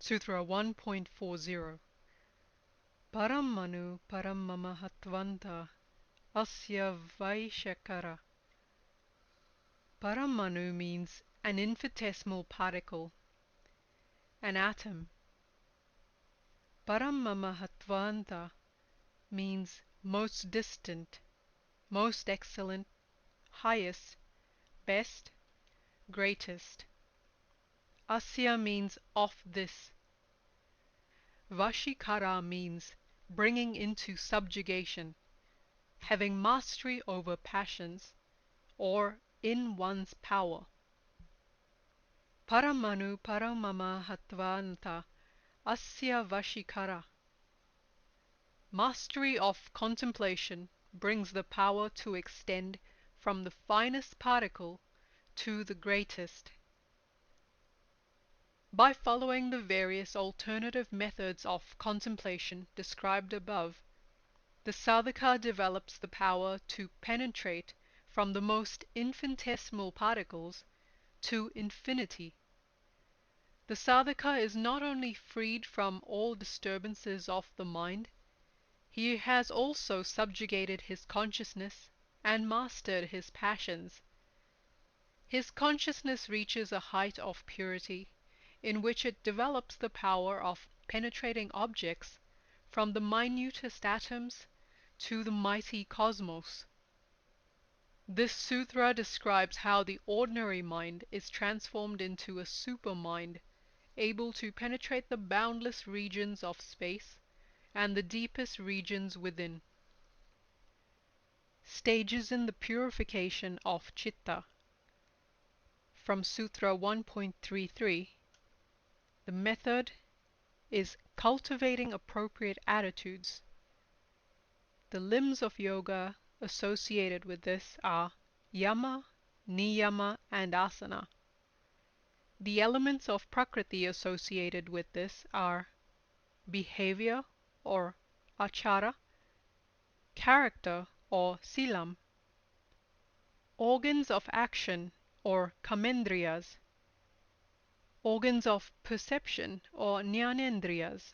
Sutra 1.40 Param manu param mama hatvanta asya vaishakara. Paramanu means an infinitesimal particle, an atom. Param mama hatvanta means most distant, most excellent, highest, best, greatest. Asya means of this. Vashikara means bringing into subjugation, having mastery over passions, or in one's power. Paramanu paramama hatvanta asya vashikara. Mastery of contemplation brings the power to extend from the finest particle to the greatest. By following the various alternative methods of contemplation described above, the sadhaka develops the power to penetrate from the most infinitesimal particles to infinity. The sadhaka is not only freed from all disturbances of the mind, he has also subjugated his consciousness and mastered his passions. His consciousness reaches a height of purity in which it develops the power of penetrating objects from the minutest atoms to the mighty cosmos. This sutra describes how the ordinary mind is transformed into a supermind, able to penetrate the boundless regions of space and the deepest regions within. Stages in the purification of citta. From Sutra 1.33, the method is cultivating appropriate attitudes. The limbs of yoga associated with this are yama, niyama, and asana. The elements of prakriti associated with this are behavior or achara, character or silam, organs of action or kamendriyas, organs of perception or jnanendriyas,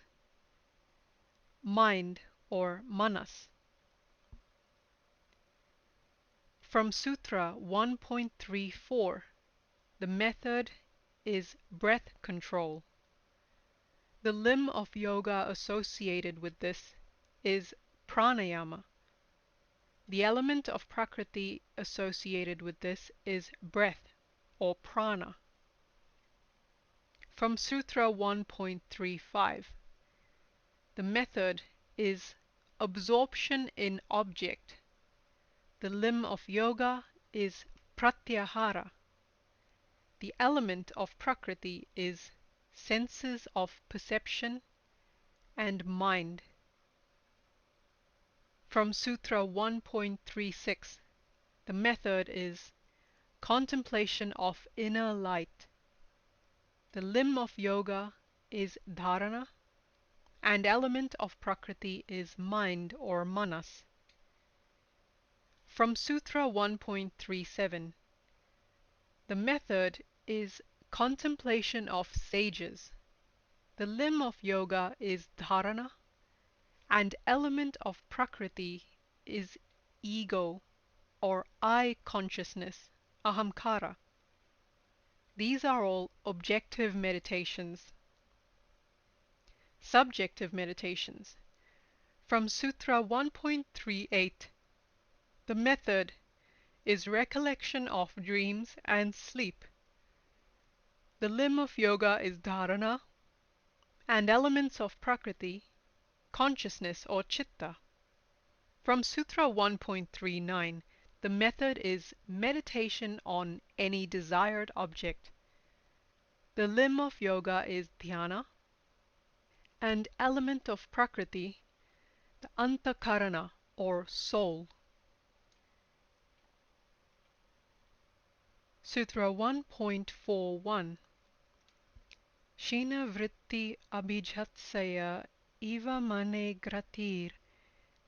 mind or manas. From Sutra 1.34, the method is breath control. The limb of yoga associated with this is pranayama. The element of prakriti associated with this is breath or prana. From Sutra 1.35, the method is absorption in object. The limb of yoga is pratyahara. The element of prakriti is senses of perception and mind. From Sutra 1.36, the method is contemplation of inner light. The limb of yoga is dharana, and element of prakriti is mind or manas. From Sutra 1.37, the method is contemplation of sages. The limb of yoga is dharana, and element of prakriti is ego or I consciousness, ahamkara. These are all objective meditations. Subjective meditations. From Sutra 1.38, the method is recollection of dreams and sleep. The limb of yoga is dharana, and elements of prakriti, consciousness or citta. From Sutra 1.39, the method is meditation on any desired object. The limb of yoga is dhyana, and element of prakriti, the antakarana or soul. Sutra 1.41 Shina vritti abhijatsaya iva mane gratir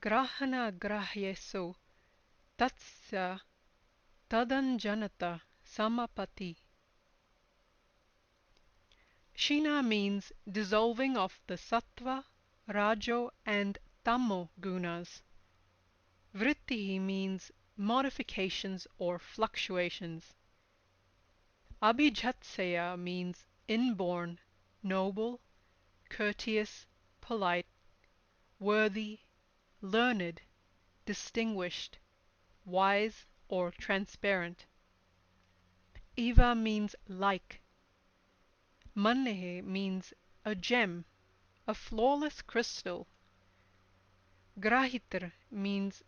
grahana grahyeso tatsya tadanjanata samapati. Shina means dissolving of the sattva, rajo, and tammo gunas. Vritti means modifications or fluctuations. Abhijatseya means inborn, noble, courteous, polite, worthy, learned, distinguished, wise, or transparent. Eva means like. Mannehe means a gem, a flawless crystal. Grahitr means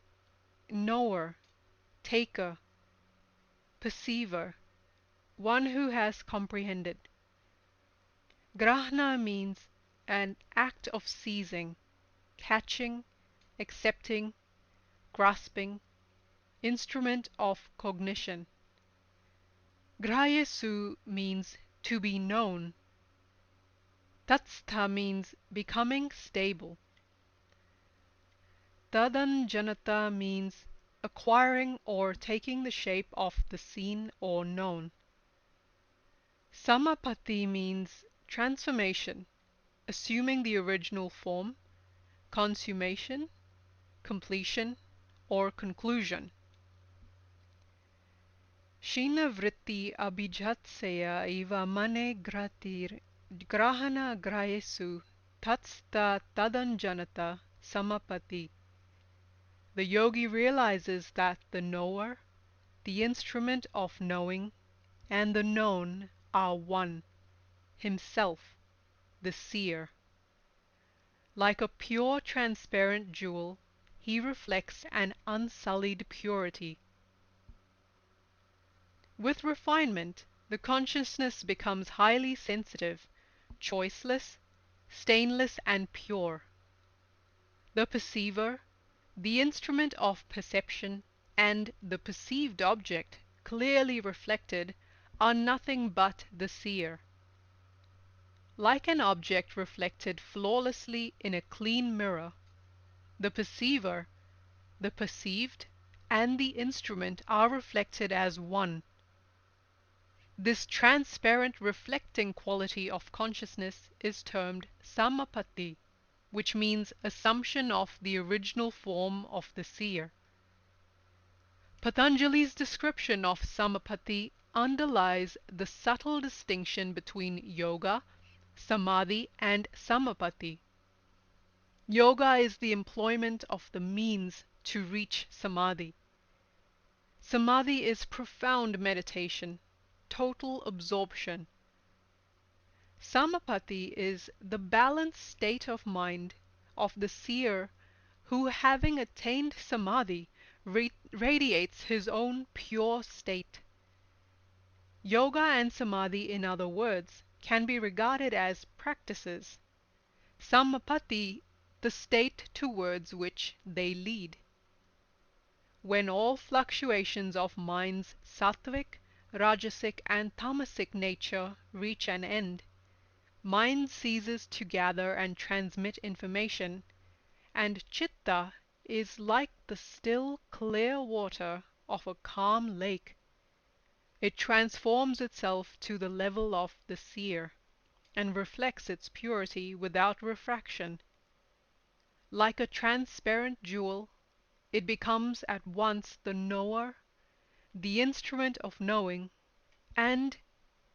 knower, taker, perceiver, one who has comprehended. Grahna means an act of seizing, catching, accepting, grasping, instrument of cognition. Grayesu means to be known. Tatstha means becoming stable. Tadanjanata means acquiring or taking the shape of the seen or known. Samapatti means transformation, assuming the original form, consummation, completion, or conclusion. Shina vritti abhijatseya eva mane gratir grahana grayesu tatsta tadanjanata samapati. The yogi realizes that the knower, the instrument of knowing, and the known are one, himself, the seer. Like a pure transparent jewel, he reflects an unsullied purity. With refinement, the consciousness becomes highly sensitive, choiceless, stainless, and pure. The perceiver, the instrument of perception, and the perceived object, clearly reflected, are nothing but the seer. Like an object reflected flawlessly in a clean mirror, the perceiver, the perceived, and the instrument are reflected as one. This transparent reflecting quality of consciousness is termed samapatti, which means assumption of the original form of the seer. Patanjali's description of samapatti underlies the subtle distinction between yoga, samadhi, and samapatti. Yoga is the employment of the means to reach samadhi. Samadhi is profound meditation, total absorption. Samapatti is the balanced state of mind of the seer who, having attained samadhi, radiates his own pure state. Yoga and samadhi, in other words, can be regarded as practices. Samapatti, the state towards which they lead. When all fluctuations of mind's sattvic, rajasic, and tamasic nature reach an end, mind ceases to gather and transmit information, and chitta is like the still, clear water of a calm lake. It transforms itself to the level of the seer, and reflects its purity without refraction. Like a transparent jewel, it becomes at once the knower, the instrument of knowing, and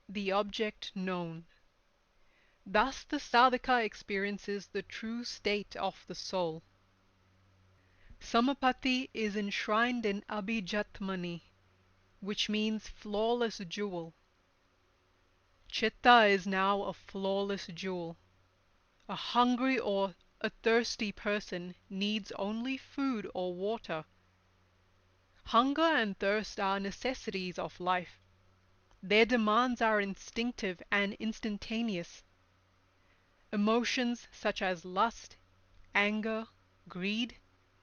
the object known. Thus the sadhaka experiences the true state of the soul. Samapatti is enshrined in Abhijatmani, which means flawless jewel. Chitta is now a flawless jewel. A hungry or a thirsty person needs only food or water. Hunger and thirst are necessities of life. Their demands are instinctive and instantaneous. Emotions such as lust, anger, greed,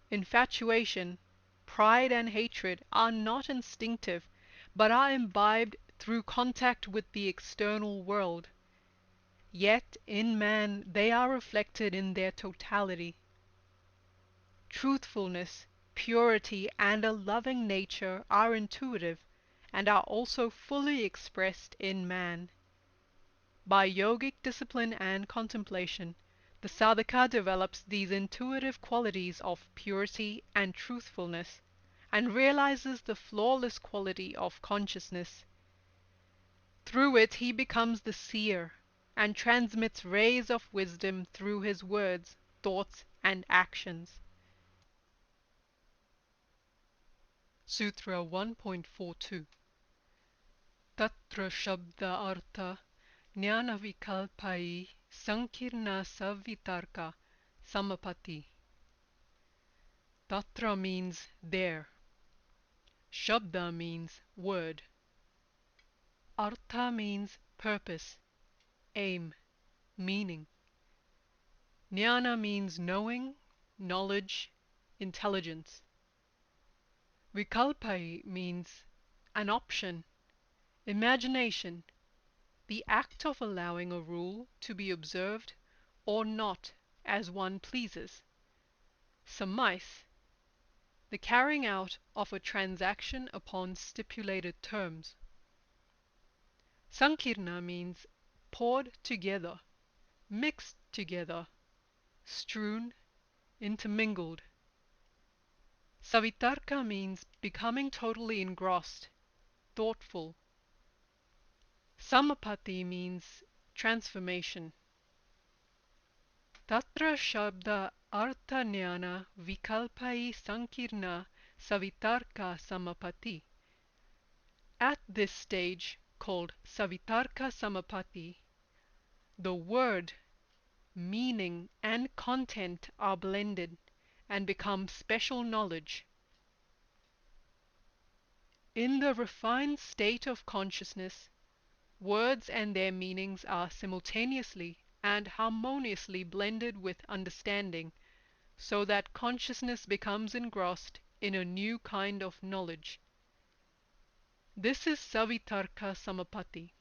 infatuation, pride, and hatred are not instinctive, but are imbibed through contact with the external world. Yet in man they are reflected in their totality. Truthfulness, purity, and a loving nature are intuitive, and are also fully expressed in man. By yogic discipline and contemplation, the sadhaka develops these intuitive qualities of purity and truthfulness, and realizes the flawless quality of consciousness. Through it he becomes the seer, and transmits rays of wisdom through his words, thoughts, and actions. Sutra 1.42 Tatra Shabda Artha Jnana Vikalpai Sankirna Savitarka Samapati. Tatra means there. Shabda means word. Artha means purpose, aim, meaning. Jnana means knowing, knowledge, intelligence. Vikalpai means an option, imagination, the act of allowing a rule to be observed or not as one pleases. Samais, the carrying out of a transaction upon stipulated terms. Sankirna means poured together, mixed together, strewn, intermingled. Savitarka means becoming totally engrossed, thoughtful. Samapati means transformation. Tatra Shabda Artha Jnana Vikalpai Sankirna Savitarka Samapati. At this stage, called Savitarka Samapati, the word, meaning, and content are blended and become special knowledge. In the refined state of consciousness, words and their meanings are simultaneously and harmoniously blended with understanding, so that consciousness becomes engrossed in a new kind of knowledge. This is Savitarka Samapati.